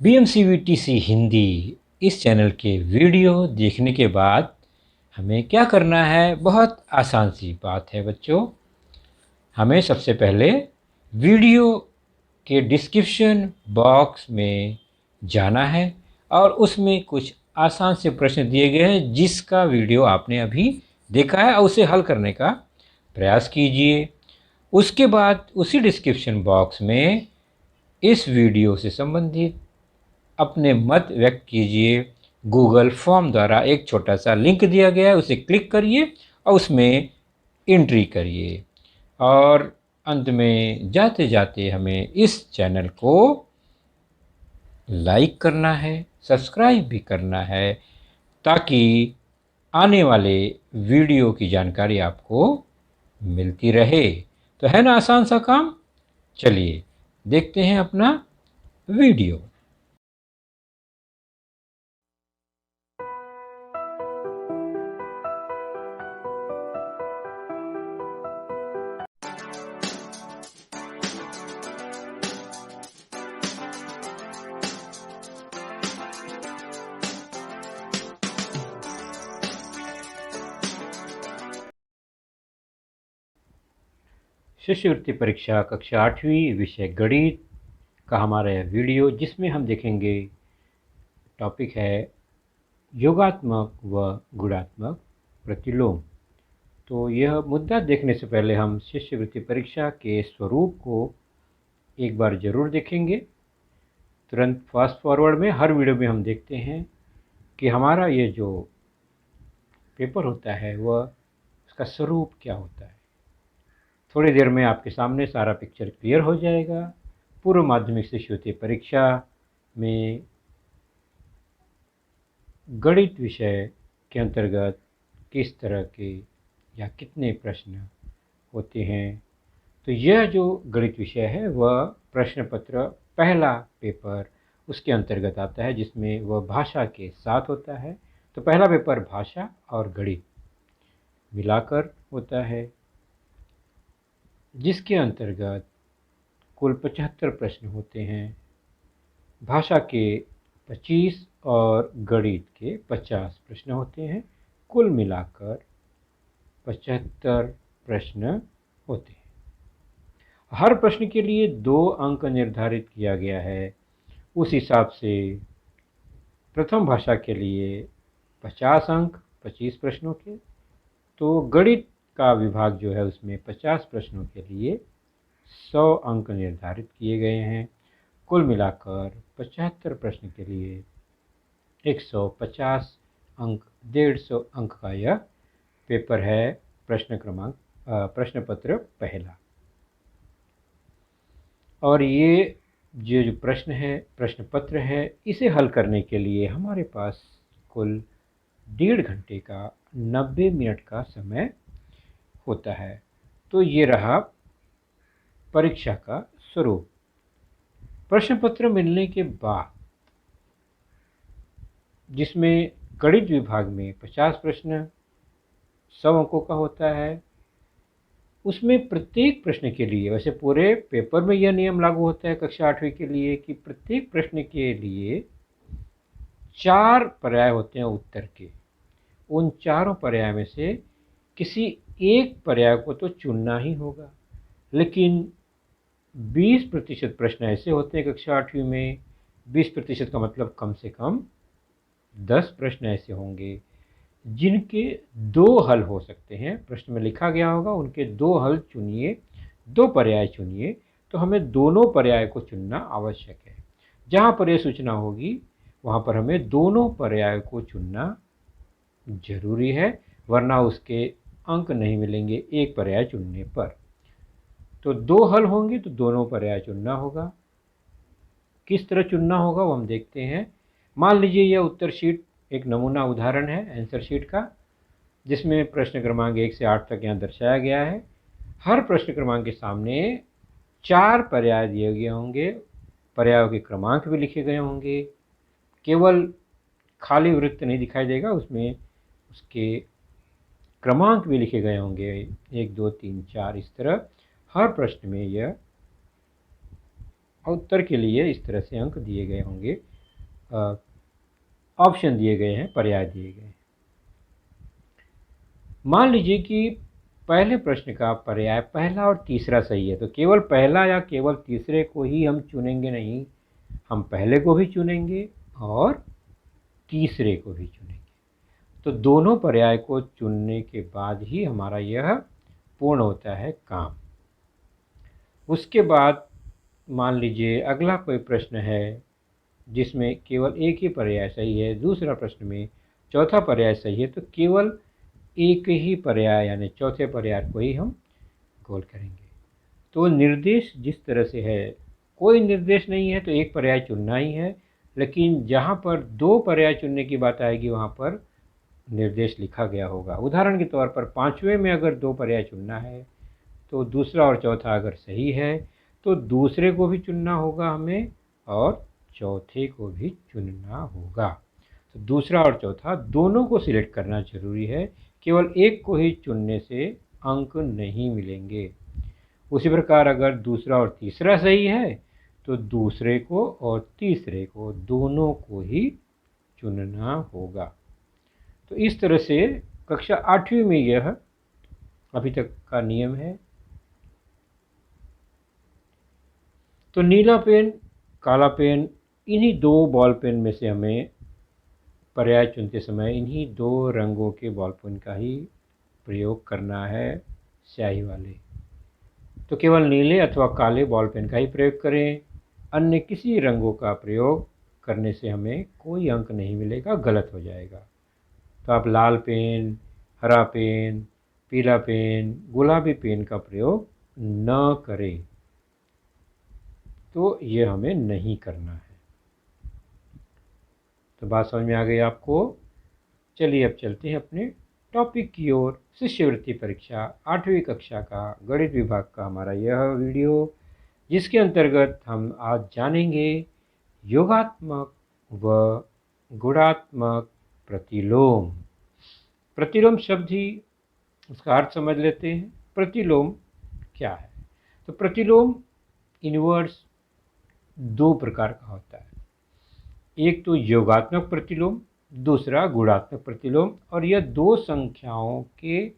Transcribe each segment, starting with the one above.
BMCVTC Hindi इस channel के video देखने के बाद हमें क्या करना है? बहुत आसान सी बात है बच्चों। हमें सबसे पहले वीडियो के डिस्क्रिप्शन बॉक्स में जाना है और उसमें कुछ आसान से प्रश्न दिए गए हैं जिसका वीडियो आपने अभी देखा है और उसे हल करने का प्रयास कीजिए। उसके बाद उसी डिस्क्रिप्शन बॉक्स में इस वीडियो से संबंधित अपने मत व्यक्त कीजिए। गूगल फॉर्म द्वारा एक छोटा सा लिंक दिया गया है, उसे क्लिक करिए और उसमें एंट्री करिए। और अंत में जाते जाते हमें इस चैनल को लाइक करना है, सब्सक्राइब भी करना है ताकि आने वाले वीडियो की जानकारी आपको मिलती रहे। तो है ना आसान सा काम? चलिए देखते हैं अपना वीडियो। शिष्यवृत्ति परीक्षा कक्षा 8वीं विषय गणित का हमारा यह वीडियो, जिसमें हम देखेंगे टॉपिक है योगात्मक व गुणात्मक प्रतिलोम। तो यह मुद्दा देखने से पहले हम शिष्यवृत्ति परीक्षा के स्वरूप को एक बार जरूर देखेंगे। तुरंत फास्ट फॉरवर्ड में हर वीडियो में हम देखते हैं कि हमारा ये जो पेपर होता है वह उसका स्वरूप क्या होता है। थोड़ी देर में आपके सामने सारा पिक्चर क्लियर हो जाएगा। पूर्व माध्यमिक शिष्यवृत्ति परीक्षा में गणित विषय के अंतर्गत किस तरह के या कितने प्रश्न होते हैं। तो यह जो गणित विषय है वह प्रश्न पत्र पहला पेपर उसके अंतर्गत आता है, जिसमें वह भाषा के साथ होता है। तो पहला पेपर भाषा और गणित मिलाकर होता है, जिसके अंतर्गत कुल 75 प्रश्न होते हैं। भाषा के 25 और गणित के 50 प्रश्न होते हैं। कुल मिलाकर 75 प्रश्न होते हैं। हर प्रश्न के लिए 2 अंक निर्धारित किया गया है। उस हिसाब से प्रथम भाषा के लिए 50 अंक 25 प्रश्नों के, तो गणित का विभाग जो है उसमें 50 प्रश्नों के लिए 100 अंक निर्धारित किए गए हैं। कुल मिलाकर 75 प्रश्न के लिए 150 अंक, 150 अंक का यह पेपर है। प्रश्न पत्र पहला। और ये जो प्रश्न है, प्रश्न पत्र है, इसे हल करने के लिए हमारे पास कुल 1.5 घंटे का 90 मिनट का समय होता है। तो ये रहा परीक्षा का स्वरूप। प्रश्न पत्र मिलने के बाद, जिसमें गणित विभाग में 50 प्रश्न 100 अंकों का होता है, उसमें प्रत्येक प्रश्न के लिए, वैसे पूरे पेपर में यह नियम लागू होता है कक्षा 8वीं के लिए कि प्रत्येक प्रश्न के लिए 4 पर्याय होते हैं उत्तर के। उन चारों पर्याय में से किसी एक पर्याय को तो चुनना ही होगा, लेकिन 20% प्रश्न ऐसे होते हैं कक्षा 8वीं में। 20% का मतलब कम से कम 10 प्रश्न ऐसे होंगे जिनके 2 हल हो सकते हैं। प्रश्न में लिखा गया होगा उनके 2 हल चुनिए, 2 पर्याय चुनिए। तो हमें दोनों पर्याय को चुनना आवश्यक है। जहाँ पर यह सूचना होगी वहाँ पर हमें दोनों पर्याय को चुनना जरूरी है, वरना उसके अंक नहीं मिलेंगे एक पर्याय चुनने पर। तो 2 हल होंगे तो दोनों पर्याय चुनना होगा। किस तरह चुनना होगा वो हम देखते हैं। मान लीजिए यह उत्तर शीट एक नमूना उदाहरण है आंसर शीट का, जिसमें प्रश्न क्रमांक 1 से 8 तक यहाँ दर्शाया गया है। हर प्रश्न क्रमांक के सामने 4 पर्याय दिए गए होंगे, पर्यायों के क्रमांक भी लिखे गए होंगे। केवल खाली वृत्त नहीं दिखाई देगा, उसमें उसके क्रमांक भी लिखे गए होंगे, 1 2 3 4 इस तरह। हर प्रश्न में यह उत्तर के लिए इस तरह से अंक दिए गए होंगे ऑप्शन दिए गए हैं, पर्याय दिए गए हैं। मान लीजिए कि पहले प्रश्न का पर्याय पहला और तीसरा सही है, तो केवल पहला या केवल तीसरे को ही हम चुनेंगे नहीं, हम पहले को भी चुनेंगे और तीसरे को भी चुनेंगे। तो दोनों पर्याय को चुनने के बाद ही हमारा यह पूर्ण होता है काम। उसके बाद मान लीजिए अगला कोई प्रश्न है जिसमें केवल एक ही पर्याय सही है, दूसरा प्रश्न में चौथा पर्याय सही है, तो केवल एक ही पर्याय यानी चौथे पर्याय को ही हम गोल करेंगे। तो निर्देश जिस तरह से है, कोई निर्देश नहीं है तो एक पर्याय चुनना ही है, लेकिन जहाँ पर दो पर्याय चुनने की बात आएगी वहाँ पर निर्देश लिखा गया होगा। उदाहरण के तौर पर पांचवें में अगर दो पर्याय चुनना है तो दूसरा और चौथा अगर सही है तो दूसरे को भी चुनना होगा हमें और चौथे को भी चुनना होगा। तो दूसरा और चौथा दोनों को सिलेक्ट करना जरूरी है, केवल एक को ही चुनने से अंक नहीं मिलेंगे। उसी प्रकार अगर दूसरा और तीसरा सही है तो दूसरे को और तीसरे को दोनों को ही चुनना होगा। तो इस तरह से कक्षा 8वीं में यह अभी तक का नियम है। तो नीला पेन, काला पेन, इन्हीं दो बॉल पेन में से हमें पर्याय चुनते समय इन्हीं दो रंगों के बॉल पेन का ही प्रयोग करना है, स्याही वाले। तो केवल नीले अथवा काले बॉल पेन का ही प्रयोग करें, अन्य किसी रंगों का प्रयोग करने से हमें कोई अंक नहीं मिलेगा, गलत हो जाएगा। तो आप लाल पेन, हरा पेन, पीला पेन, गुलाबी पेन का प्रयोग न करें, तो ये हमें नहीं करना है। तो बात समझ में आ गई आपको? चलिए अब चलते हैं अपने टॉपिक की ओर। शिष्यवृत्ति परीक्षा 8वीं कक्षा का गणित विभाग का हमारा यह वीडियो, जिसके अंतर्गत हम आज जानेंगे योगात्मक व गुणात्मक प्रतिलोम। प्रतिलोम शब्द ही उसका अर्थ समझ लेते हैं। प्रतिलोम क्या है? तो प्रतिलोम इनवर्स दो प्रकार का होता है, एक तो योगात्मक प्रतिलोम, दूसरा गुणात्मक प्रतिलोम, और यह दो संख्याओं के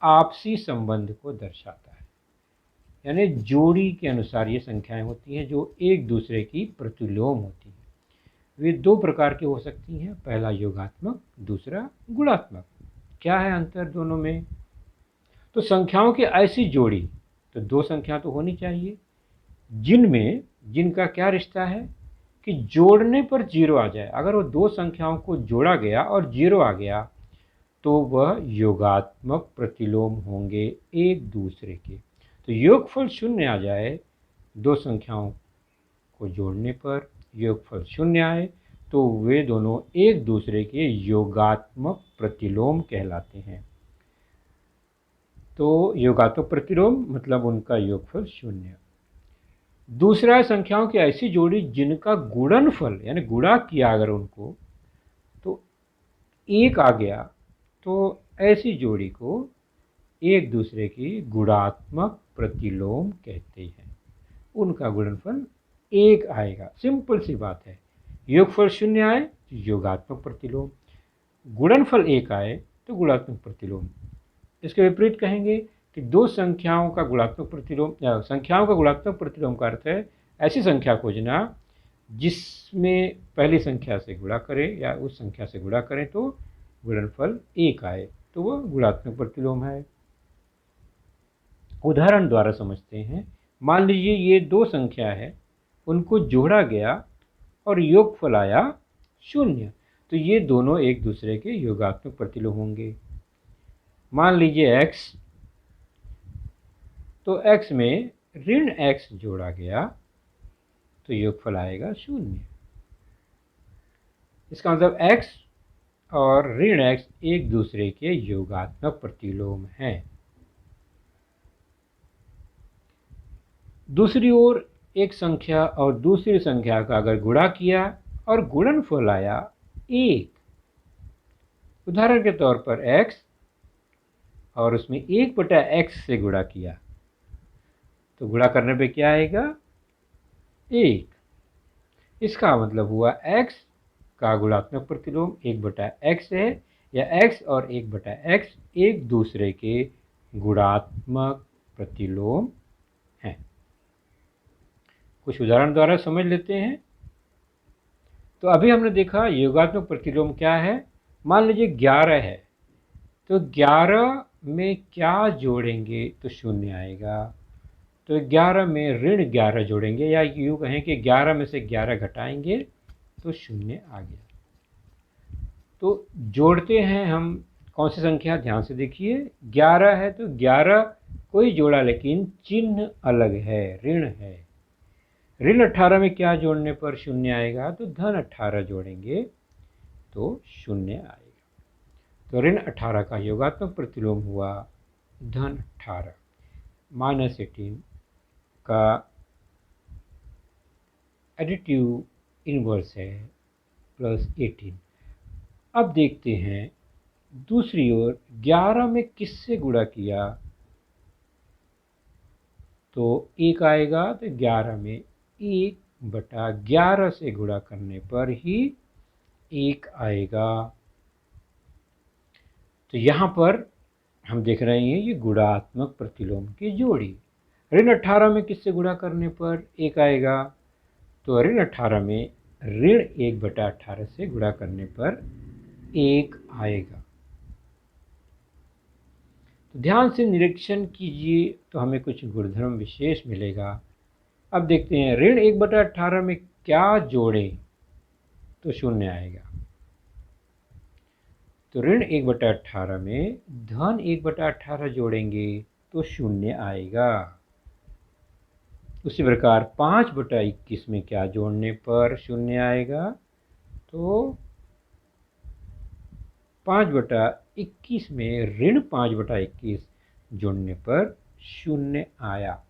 आपसी संबंध को दर्शाता है। यानी जोड़ी के अनुसार ये संख्याएं होती हैं जो एक दूसरे की प्रतिलोम होती हैं। वे दो प्रकार की हो सकती हैं, पहला योगात्मक, दूसरा गुणात्मक। क्या है अंतर दोनों में? तो संख्याओं की ऐसी जोड़ी, तो दो संख्या तो होनी चाहिए जिनका क्या रिश्ता है कि जोड़ने पर जीरो आ जाए। अगर वो दो संख्याओं को जोड़ा गया और जीरो आ गया तो वह योगात्मक प्रतिलोम होंगे एक दूसरे के। तो योगफल शून्य आ जाए, दो संख्याओं को जोड़ने पर योगफल शून्य आए तो वे दोनों एक दूसरे के योगात्मक प्रतिलोम कहलाते हैं। तो योगात्मक प्रतिलोम मतलब उनका योगफल शून्य। दूसरा, संख्याओं की ऐसी जोड़ी जिनका गुणनफल यानी गुणा किया अगर उनको तो एक आ गया, तो ऐसी जोड़ी को एक दूसरे की गुणात्मक प्रतिलोम कहते हैं। उनका गुणनफल एक आएगा। सिंपल सी बात है, योगफल शून्य आए तो योगात्मक प्रतिलोम, गुणनफल एक आए तो गुणात्मक प्रतिलोम। इसके विपरीत कहेंगे कि दो संख्याओं का गुणात्मक प्रतिलोम, संख्याओं का गुणात्मक प्रतिलोम का अर्थ है ऐसी संख्या खोजना जिसमें पहली संख्या से गुणा करें या उस संख्या से गुणा करें तो गुणनफल एक आए, तो वह गुणात्मक प्रतिलोम है। उदाहरण द्वारा समझते हैं। मान लीजिए ये दो संख्या है, उनको जोड़ा गया और योगफल आया शून्य, तो ये दोनों एक दूसरे के योगात्मक प्रतिलोम होंगे। मान लीजिए x, तो x में ऋण x जोड़ा गया तो योगफल आएगा शून्य। इसका मतलब x और ऋण x एक दूसरे के योगात्मक प्रतिलोम हैं। दूसरी ओर एक संख्या और दूसरी संख्या का अगर गुणा किया और गुणनफल आया एक, उदाहरण के तौर पर x और उसमें 1/x से गुणा किया तो गुणा करने पे क्या आएगा? 1। इसका मतलब हुआ x का गुणात्मक प्रतिलोम 1/x है, या x और 1/x एक दूसरे के गुणात्मक प्रतिलोम हैं। कुछ उदाहरण द्वारा समझ लेते हैं। तो अभी हमने देखा योगात्मक प्रतिलोम क्या है। मान लीजिए 11 है, तो 11 में क्या जोड़ेंगे तो 0 आएगा। तो 11 में ऋण 11 जोड़ेंगे, या यूँ कहें कि 11 में से 11 घटाएंगे तो 0 आ गया। तो जोड़ते हैं हम कौन सी संख्या, ध्यान से देखिए। 11 है तो 11 कोई जोड़ा, लेकिन चिन्ह अलग है, ऋण है। ऋण 18 में क्या जोड़ने पर 0 आएगा, तो धन 18 जोड़ेंगे तो 0 आएगा। तो ऋण 18 का योगात्मक प्रतिलोम हुआ धन 18। -18 का एडिटिव इनवर्स है +18। अब देखते हैं दूसरी ओर 11 में किससे गुणा किया तो 1 आएगा। तो 11 में 1/11 से गुणा करने पर ही 1 आएगा। तो यहाँ पर हम देख रहे हैं ये गुणात्मक प्रतिलोम की जोड़ी। ऋण 18 में किससे गुणा करने पर 1 आएगा, तो ऋण 18 में ऋण 1/18 से गुणा करने पर 1 आएगा। तो ध्यान से निरीक्षण कीजिए तो हमें कुछ गुणधर्म विशेष मिलेगा। अब देखते हैं ऋण 1/18 में क्या जोड़ें तो 0 आएगा। तो ऋण 1/18 में धन 1/18 जोड़ेंगे तो 0 आएगा। उसी प्रकार 5/21 में क्या जोड़ने पर 0 आएगा, तो 5/21 में ऋण 5/21 जोड़ने पर 0 आया।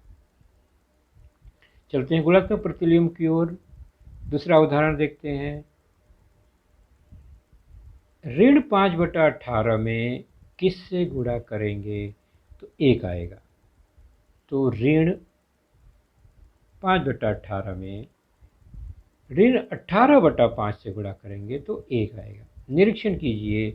चलते हैं गुणात्मक प्रतिलोम की ओर। दूसरा उदाहरण देखते हैं। ऋण 5/18 में किससे गुणा करेंगे तो 1 आएगा। तो ऋण 5/18 में ऋण 18/5 से गुणा करेंगे तो 1 आएगा। निरीक्षण कीजिए,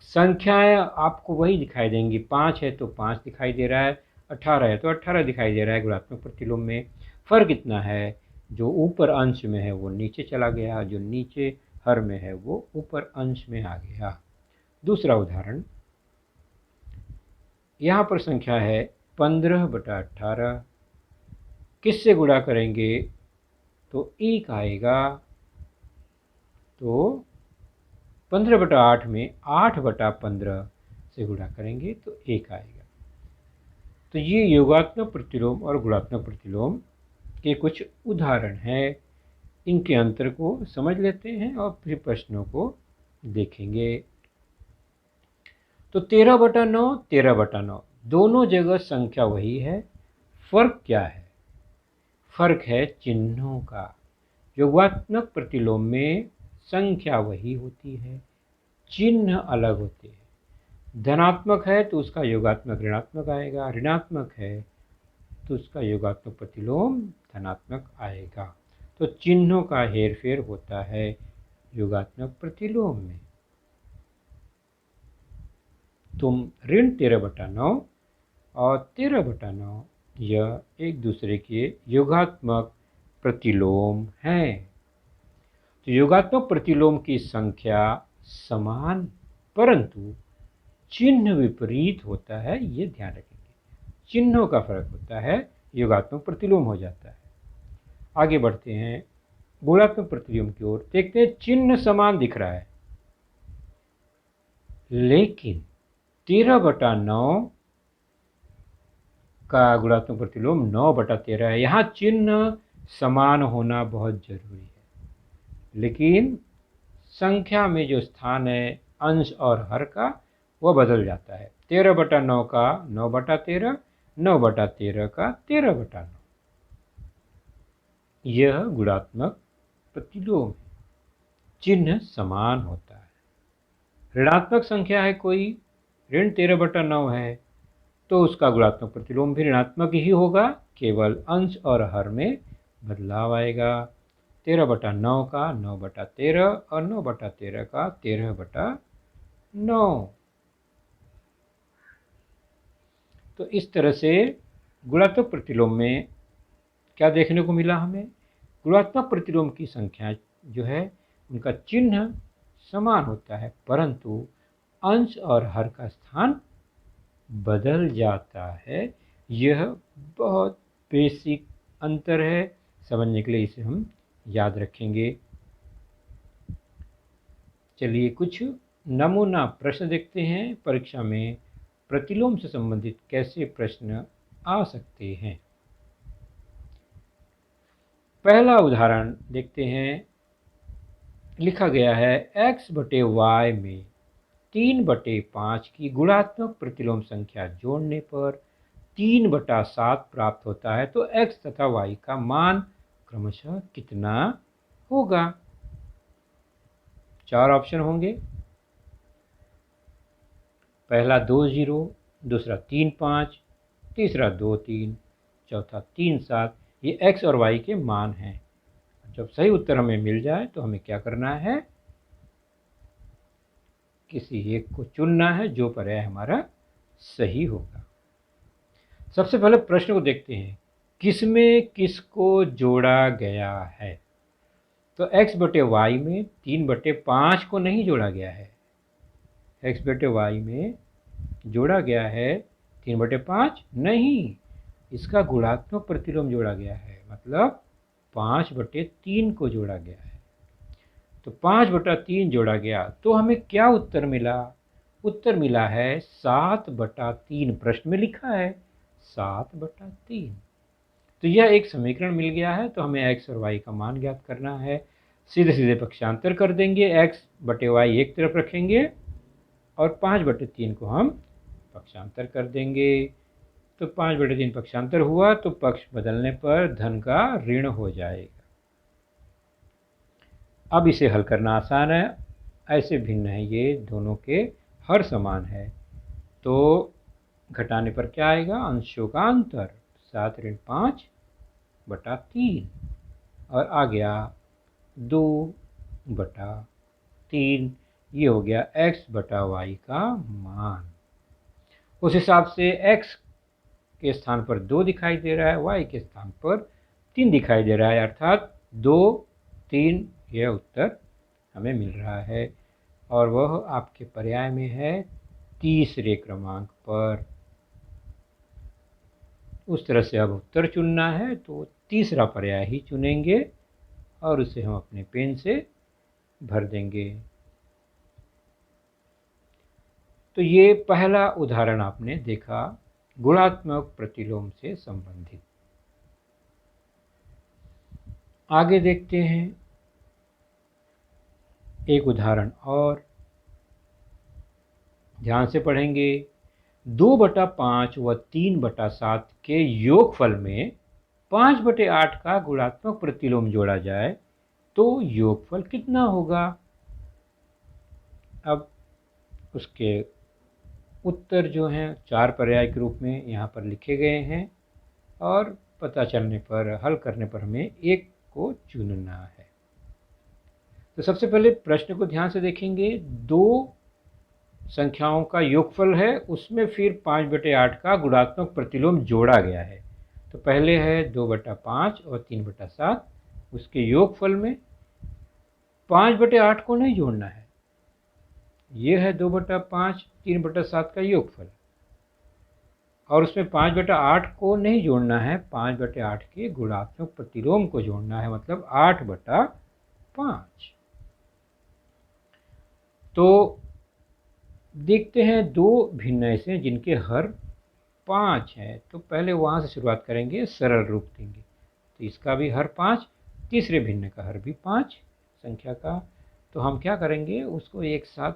संख्याएं आपको वही दिखाई देंगी। 5 है तो 5 दिखाई दे रहा है, 18 है तो 18 दिखाई दे रहा है गुणात्मक प्रतिलोम में। फर्क इतना है, जो ऊपर अंश में है वो नीचे चला गया, जो नीचे हर में है वो ऊपर अंश में आ गया। दूसरा उदाहरण, यहाँ पर संख्या है 15/18, किससे गुणा करेंगे तो 1 आएगा। तो 15/8 में 8/15 से गुणा करेंगे तो 1 आएगा। तो ये योगात्मक प्रतिलोम और गुणात्मक प्रतिलोम के कुछ उदाहरण हैं। इनके अंतर को समझ लेते हैं और फिर प्रश्नों को देखेंगे। तो 13/9, 13/9 दोनों जगह संख्या वही है। फर्क क्या है? फर्क है चिन्हों का। योगात्मक प्रतिलोम में संख्या वही होती है, चिन्ह अलग होते हैं। धनात्मक है तो उसका योगात्मक ऋणात्मक आएगा, ऋणात्मक है तो उसका योगात्मक प्रतिलोम धनात्मक आएगा। तो चिन्हों का हेरफेर होता है योगात्मक प्रतिलोम में। तुम ऋण 13/9 और 13/9 यह एक दूसरे के योगात्मक प्रतिलोम हैं। तो योगात्मक प्रतिलोम की संख्या समान परंतु चिन्ह विपरीत होता है, ये ध्यान रखेंगे। चिन्हों का फर्क होता है, योगात्मक प्रतिलोम हो जाता है। आगे बढ़ते हैं गुणात्मक प्रतिलोम की ओर। देखते हैं चिन्ह समान दिख रहा है, लेकिन 13/9 का गुणात्मक प्रतिलोम 9/13 है। यहाँ चिन्ह समान होना बहुत जरूरी है, लेकिन संख्या में जो स्थान है अंश और हर का वह बदल जाता है। 13/9 का 9/13, 9/13 का 13/9। यह गुणात्मक प्रतिलोम है, चिन्ह समान होता है। ऋणात्मक संख्या है कोई, ऋण 13/9 है, तो उसका गुणात्मक प्रतिलोम भी ऋणात्मक ही होगा, केवल अंश और हर में बदलाव आएगा। 13/9 का 9/13 और 9/13 का 13/9। तो इस तरह से गुणात्मक प्रतिलोम में क्या देखने को मिला हमें? गुणात्मक प्रतिलोम की संख्या जो है उनका चिन्ह समान होता है, परंतु अंश और हर का स्थान बदल जाता है। यह बहुत बेसिक अंतर है, समझने के लिए इसे हम याद रखेंगे। चलिए कुछ नमूना प्रश्न देखते हैं, परीक्षा में प्रतिलोम से संबंधित कैसे प्रश्न आ सकते हैं। पहला उदाहरण देखते हैं। लिखा गया है x/y में 3/5 की गुणात्मक प्रतिलोम संख्या जोड़ने पर 3/7 प्राप्त होता है, तो x तथा y का मान क्रमशः कितना होगा? 4 ऑप्शन होंगे। पहला 2 0, दूसरा 3 5, तीसरा 2 3, चौथा 3 7। ये x और y के मान हैं। जब सही उत्तर हमें मिल जाए तो हमें क्या करना है? किसी एक को चुनना है जो पर्याय हमारा सही होगा। सबसे पहले प्रश्न को देखते हैं, किसमें किसको जोड़ा गया है? तो x/y में 3/5 को नहीं जोड़ा गया है। x/y में जोड़ा गया है 3/5 नहीं, इसका गुणात्मक प्रतिलोम जोड़ा गया है, मतलब 5/3 को जोड़ा गया है। तो 5/3 जोड़ा गया तो हमें क्या उत्तर मिला? उत्तर मिला है 7/3। प्रश्न में लिखा है 7/3। तो यह एक समीकरण मिल गया है। तो हमें x और y का मान ज्ञात करना है। सीधे सीधे पक्षांतर कर देंगे, x/y एक तरफ रखेंगे और 5/3 को हम पक्षांतर कर देंगे। तो 5/3 पक्षांतर हुआ तो पक्ष बदलने पर धन का ऋण हो जाएगा। अब इसे हल करना आसान है, ऐसे भिन्न है ये, दोनों के हर समान है। तो घटाने पर क्या आएगा? अंशों का अंतर 7-5/3 और आ गया 2/3। ये हो गया x/y का मान। उस हिसाब से x के स्थान पर 2 दिखाई दे रहा है, y के स्थान पर 3 दिखाई दे रहा है, अर्थात 2 3 यह उत्तर हमें मिल रहा है और वह आपके पर्याय में है तीसरे क्रमांक पर। उस तरह से अब उत्तर चुनना है तो तीसरा पर्याय ही चुनेंगे और उसे हम अपने पेन से भर देंगे। तो ये पहला उदाहरण आपने देखा गुणात्मक प्रतिलोम से संबंधित। आगे देखते हैं एक उदाहरण और, ध्यान से पढ़ेंगे। 2/5 व 3/7 के योगफल में 5/8 का गुणात्मक प्रतिलोम जोड़ा जाए तो योगफल कितना होगा? अब उसके उत्तर जो हैं 4 पर्याय के रूप में यहाँ पर लिखे गए हैं और पता चलने पर, हल करने पर हमें एक को चुनना है। तो सबसे पहले प्रश्न को ध्यान से देखेंगे। 2 संख्याओं का योगफल है, उसमें फिर 5/8 का गुणात्मक प्रतिलोम जोड़ा गया है। तो पहले है 2/5 और 3/7, उसके योगफल में 5/8 को नहीं जोड़ना है। यह है 2/5 3/7 का योगफल और उसमें 5/8 को नहीं जोड़ना है, 5/8 के गुणात्मक प्रतिलोम को जोड़ना है, मतलब 8/5। तो देखते हैं 2 भिन्न ऐसे जिनके हर 5 है। तो पहले वहाँ से शुरुआत करेंगे, सरल रूप देंगे। तो इसका भी हर 5, तीसरे भिन्न का हर भी 5 संख्या का। तो हम क्या करेंगे, उसको एक साथ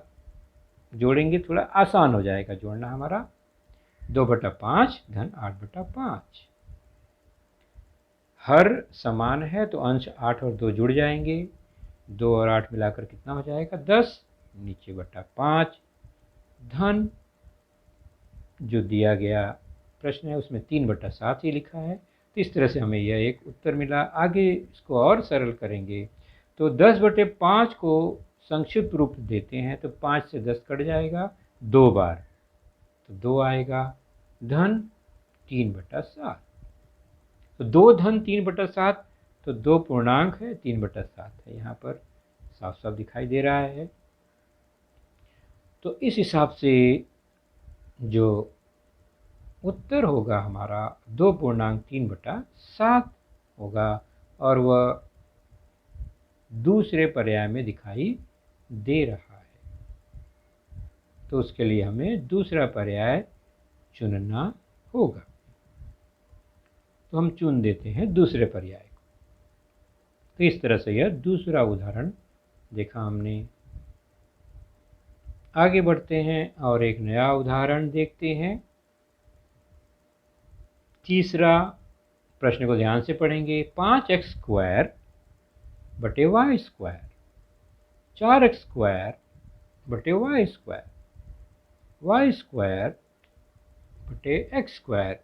जोड़ेंगे, थोड़ा आसान हो जाएगा जोड़ना हमारा। 2/5 धन 8/5। हर समान है तो अंश 8 और 2 जुड़ जाएंगे। 2 और 8 मिलाकर कितना हो जाएगा? 10। नीचे बटा 5 धन जो दिया गया प्रश्न है उसमें 3/7 ही लिखा है, तो इस तरह से हमें यह एक उत्तर मिला। आगे इसको और सरल करेंगे तो 10/5 को संक्षिप्त रूप देते हैं तो 5 से 10 कट जाएगा 2 बार, तो 2 आएगा। धन 3/7, तो 2 धन 3/7, तो 2 पूर्णांक है, 3/7 है, यहाँ पर साफ साफ दिखाई दे रहा है। तो इस हिसाब से जो उत्तर होगा हमारा 2.3/7 होगा, और वह दूसरे पर्याय में दिखाई दे रहा है। तो उसके लिए हमें दूसरा पर्याय चुनना होगा। तो हम चुन देते हैं दूसरे पर्याय को। तो इस तरह से यह दूसरा उदाहरण देखा हमने। आगे बढ़ते हैं और एक नया उदाहरण देखते हैं। तीसरा प्रश्न को ध्यान से पढ़ेंगे। 5x² बटे y², 4x² बटे y², y² बटे x²।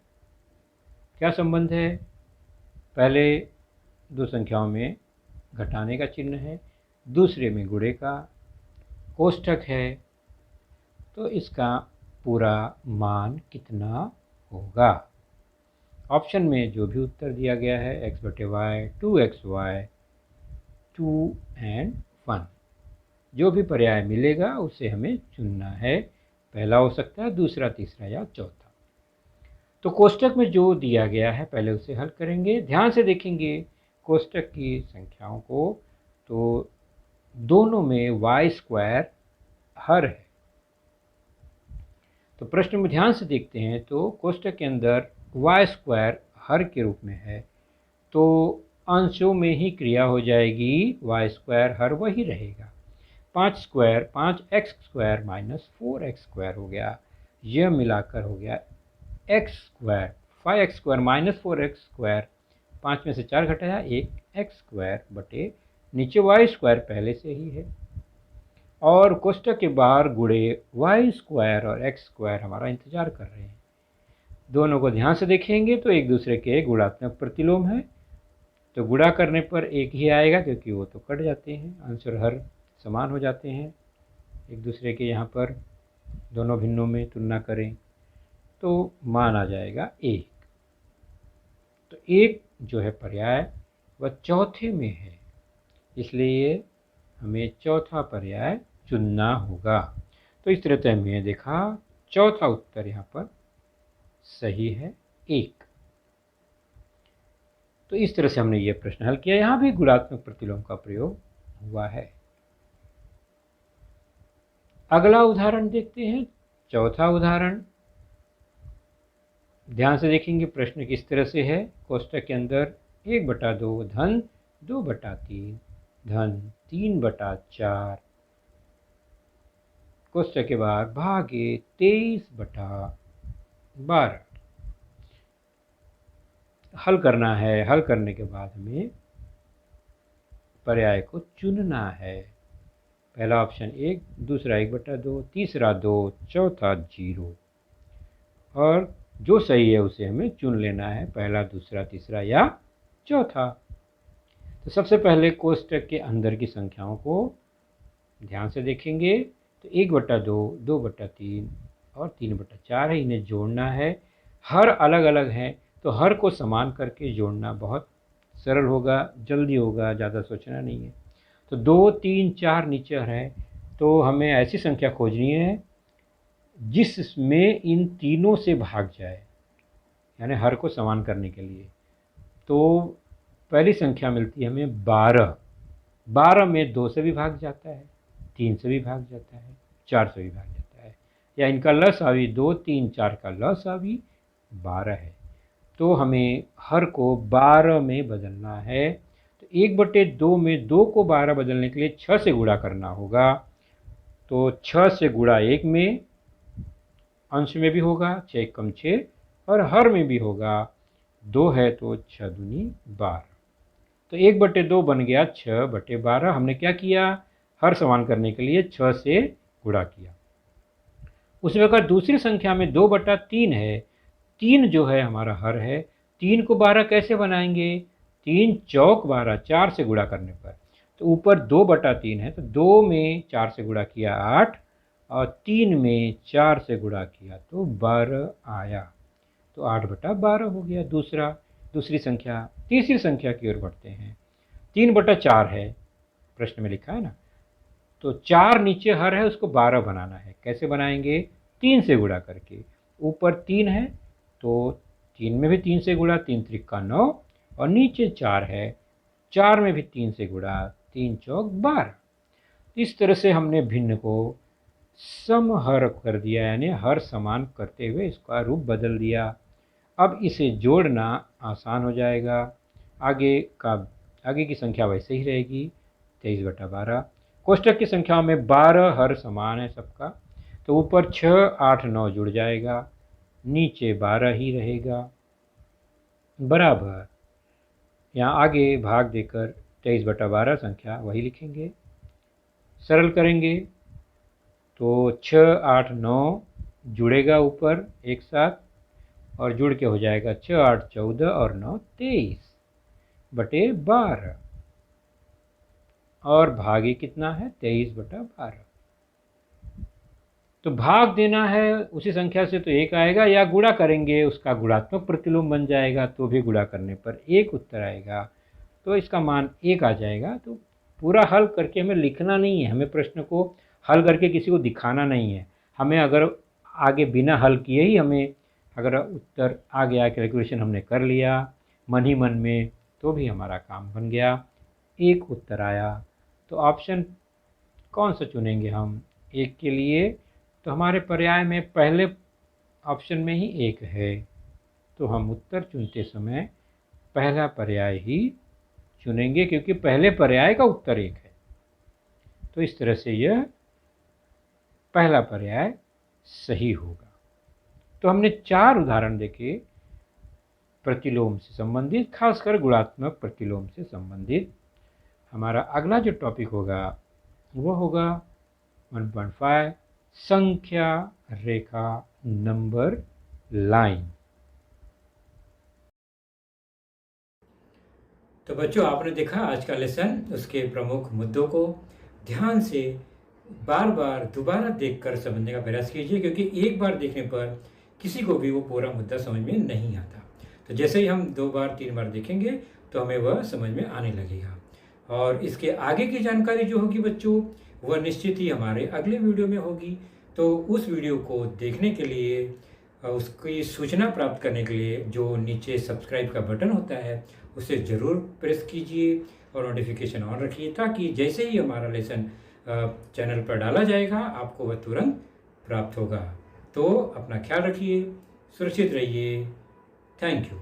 क्या संबंध है? पहले दो संख्याओं में घटाने का चिन्ह है, दूसरे में गुणे का कोष्ठक है, तो इसका पूरा मान कितना होगा? ऑप्शन में जो भी उत्तर दिया गया है x/y, 2xy, 2 and 1, जो भी पर्याय मिलेगा उसे हमें चुनना है। पहला हो सकता है, दूसरा, तीसरा या चौथा। तो कोष्ठक में जो दिया गया है पहले उसे हल करेंगे। ध्यान से देखेंगे कोष्ठक की संख्याओं को, तो दोनों में y² हर है। तो प्रश्न में ध्यान से देखते हैं तो कोष्ठक के अंदर y² हर के रूप में है, तो अंशों में ही क्रिया हो जाएगी, y² हर वही रहेगा। 5x² माइनस 4x² हो गया, यह मिलाकर हो गया x²। 5x² माइनस 4x², 5 में से 4 घटाया 1 x² बटे नीचे y² पहले से ही है, और कोष्ठक के बाहर गुणे y² और x² हमारा इंतजार कर रहे हैं। दोनों को ध्यान से देखेंगे तो एक दूसरे के गुणात्मक प्रतिलोम है, तो गुणा करने पर एक ही आएगा क्योंकि वो तो कट जाते हैं, अंश और हर समान हो जाते हैं एक दूसरे के। यहाँ पर दोनों भिन्नों में तुलना करें तो मान आ जाएगा 1। तो 1 जो है पर्याय वह चौथे में है, इसलिए हमें चौथा पर्याय चुनना होगा। तो इस तरह से हमने देखा चौथा उत्तर यहाँ पर सही है 1। तो इस तरह से हमने ये प्रश्न हल किया। यहाँ भी गुणात्मक प्रतिलोम का प्रयोग हुआ है। अगला उदाहरण देखते हैं, चौथा उदाहरण। ध्यान से देखेंगे प्रश्न किस तरह से है। कोष्ठक के अंदर 1/2 धन 2/3 धन 3/4, कोष्ठक के बाहर भागे 23/12। हल करना है। हल करने के बाद हमें पर्याय को चुनना है। पहला ऑप्शन 1, दूसरा 1/2, तीसरा 2, चौथा 0, और जो सही है उसे हमें चुन लेना है, पहला, दूसरा, तीसरा या चौथा। तो सबसे पहले कोष्ठक के अंदर की संख्याओं को ध्यान से देखेंगे तो 1/2, 2/3 और 3/4 है, इन्हें जोड़ना है। हर अलग अलग है तो हर को समान करके जोड़ना बहुत सरल होगा, जल्दी होगा, ज़्यादा सोचना नहीं है। तो 2, 3, 4 नीचे है, तो हमें ऐसी संख्या खोजनी है जिसमें इन तीनों से भाग जाए, यानी हर को समान करने के लिए। तो पहली संख्या मिलती है हमें 12। 12 में 2 से भी भाग जाता है, 3 से भी भाग जाता है, 4 से भी भाग जाता है, या इनका लसावी 2, 3, 4 का लसावी 12 है। तो हमें हर को 12 में बदलना है। तो 1/2 में 2 को 12 बदलने के लिए 6 से गुणा करना होगा। तो 6 से गुणा 1 में अंश में भी होगा, 6 कम 6, और हर में भी होगा। 2 है तो 6 दूनी 12। तो 1/2 बन गया 6/12। हमने क्या किया? हर समान करने के लिए 6 से गुणा किया। उसी प्रकार दूसरी संख्या में 2/3 है। 3 जो है हमारा हर है, 3 को 12 कैसे बनाएंगे? 3 चौक 12, 4 से गुणा करने पर। तो ऊपर 2/3 है, तो 2 में 4 से गुणा किया 8 और 3 में 4 से गुणा किया तो 12 आया। तो 8/12 हो गया दूसरी संख्या। तीसरी संख्या की ओर बढ़ते हैं। 3/4 है, प्रश्न में लिखा है ना, तो 4 नीचे हर है, उसको 12 बनाना है। कैसे बनाएंगे? 3 से गुणा करके। ऊपर 3 है तो 3 में भी 3 से गुणा, 3 त्रिका 9, और नीचे 4 है, 4 में भी 3 से गुणा, 3 चौक 12। इस तरह से हमने भिन्न को समहर कर दिया, यानी हर समान करते हुए इसका रूप बदल दिया। अब इसे जोड़ना आसान हो जाएगा। आगे की संख्या वैसे ही रहेगी, 23/12। कोष्ठक की संख्याओं में 12 हर समान है सबका, तो ऊपर 6, 8, 9 जुड़ जाएगा, नीचे 12 ही रहेगा, बराबर। यहाँ आगे भाग देकर 23/12 संख्या वही लिखेंगे। सरल करेंगे तो 6, 8, 9 जुड़ेगा ऊपर एक साथ, और जुड़ के हो जाएगा 6, 8, 14 और 9, 23/12। और भागे कितना है? 23/12। तो भाग देना है उसी संख्या से तो 1 आएगा, या गुणा करेंगे उसका गुणात्मक प्रतिलोम बन जाएगा, तो भी गुणा करने पर 1 उत्तर आएगा। तो इसका मान 1 आ जाएगा। तो पूरा हल करके हमें लिखना नहीं है, हमें प्रश्न को हल करके किसी को दिखाना नहीं है। हमें अगर आगे बिना हल किए ही हमें अगर उत्तर आ गया, कैलकुलेशन हमने कर लिया मन ही मन में, तो भी हमारा काम बन गया, 1 उत्तर आया। तो ऑप्शन कौन सा चुनेंगे हम 1 के लिए? तो हमारे पर्याय में पहले ऑप्शन में ही 1 है, तो हम उत्तर चुनते समय पहला पर्याय ही चुनेंगे, क्योंकि पहले पर्याय का उत्तर 1 है। तो इस तरह से यह पहला पर्याय सही होगा। तो हमने 4 उदाहरण देखे प्रतिलोम से संबंधित, खासकर गुणात्मक प्रतिलोम से संबंधित। हमारा अगला जो टॉपिक होगा वो होगा 1.5 संख्या रेखा नंबर लाइन। तो बच्चों, आपने देखा आज का लेसन, उसके प्रमुख मुद्दों को ध्यान से बार बार दोबारा देखकर समझने का प्रयास कीजिए, क्योंकि एक बार देखने पर किसी को भी वो पूरा मुद्दा समझ में नहीं आता। तो जैसे ही हम 2 बार 3 बार देखेंगे तो हमें वह समझ में आने लगेगा। और इसके आगे की जानकारी जो होगी बच्चों, वह निश्चित ही हमारे अगले वीडियो में होगी। तो उस वीडियो को देखने के लिए, उसकी सूचना प्राप्त करने के लिए जो नीचे सब्सक्राइब का बटन होता है उसे ज़रूर प्रेस कीजिए और नोटिफिकेशन ऑन रखिए, ताकि जैसे ही हमारा लेसन चैनल पर डाला जाएगा आपको वह तुरंत प्राप्त होगा। तो अपना ख्याल रखिए, सुरक्षित रहिए। Thank you.